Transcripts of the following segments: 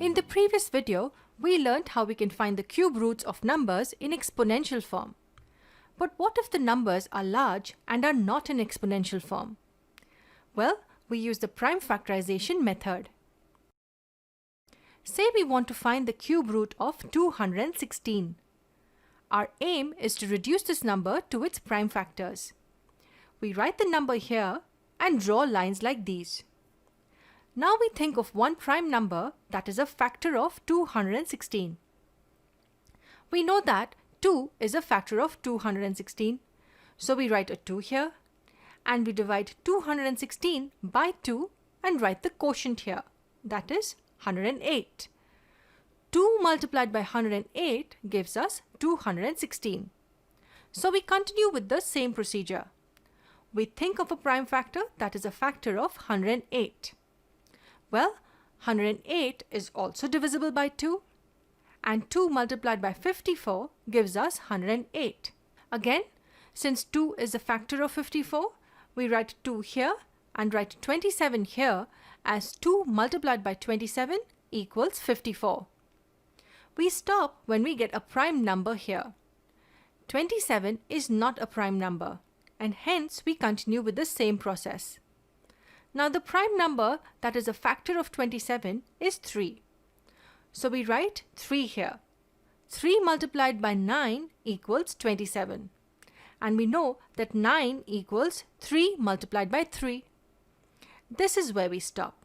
In the previous video, we learned how we can find the cube roots of numbers in exponential form. But what if the numbers are large and are not in exponential form? Well, we use the prime factorization method. Say we want to find the cube root of 216. Our aim is to reduce this number to its prime factors. We write the number here and draw lines like these. Now we think of one prime number that is a factor of 216. We know that 2 is a factor of 216, so we write a 2 here and we divide 216 by 2 and write the quotient here, that is 108. 2 multiplied by 108 gives us 216. So we continue with the same procedure. We think of a prime factor that is a factor of 108. Well, 108 is also divisible by 2, and 2 multiplied by 54 gives us 108. Again, since 2 is a factor of 54, we write 2 here and write 27 here as 2 multiplied by 27 equals 54. We stop when we get a prime number here. 27 is not a prime number, and hence we continue with the same process. Now the prime number that is a factor of 27 is 3. So we write 3 here. 3 multiplied by 9 equals 27. And we know that 9 equals 3 multiplied by 3. This is where we stop.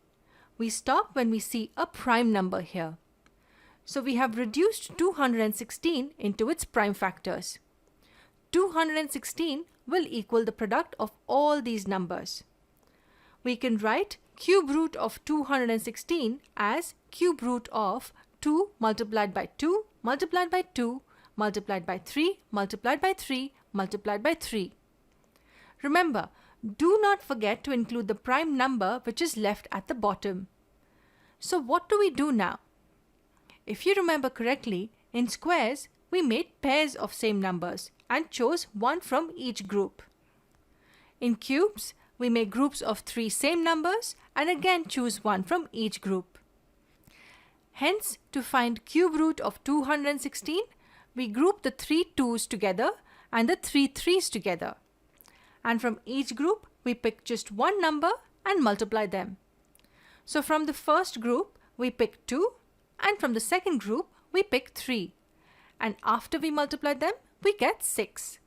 We stop when we see a prime number here. So we have reduced 216 into its prime factors. 216 will equal the product of all these numbers. We can write cube root of 216 as cube root of 2 multiplied by 2 multiplied by 2 multiplied by 3 multiplied by 3 multiplied by 3. Remember, do not forget to include the prime number which is left at the bottom. So what do we do now? If you remember correctly, in squares, we made pairs of same numbers and chose one from each group. In cubes, we make groups of 3 same numbers and again choose one from each group. Hence, to find cube root of 216, we group the 3 2's together and the 3 3's together. And from each group, we pick just one number and multiply them. So from the first group, we pick 2, and from the second group, we pick 3. And after we multiply them, we get 6.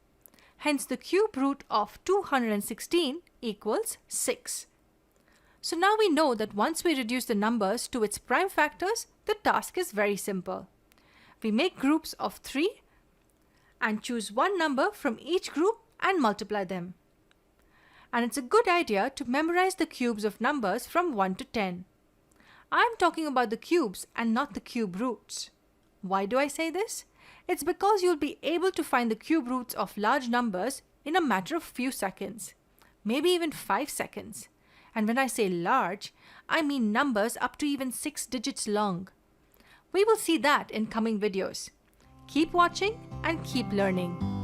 Hence, the cube root of 216 equals 6. So now we know that once we reduce the numbers to its prime factors, the task is very simple. We make groups of 3 and choose one number from each group and multiply them. And it's a good idea to memorize the cubes of numbers from 1 to 10. I'm talking about the cubes and not the cube roots. Why do I say this? It's because you'll be able to find the cube roots of large numbers in a matter of few seconds, maybe even 5 seconds. And when I say large, I mean numbers up to even 6 digits long. We will see that in coming videos. Keep watching and keep learning.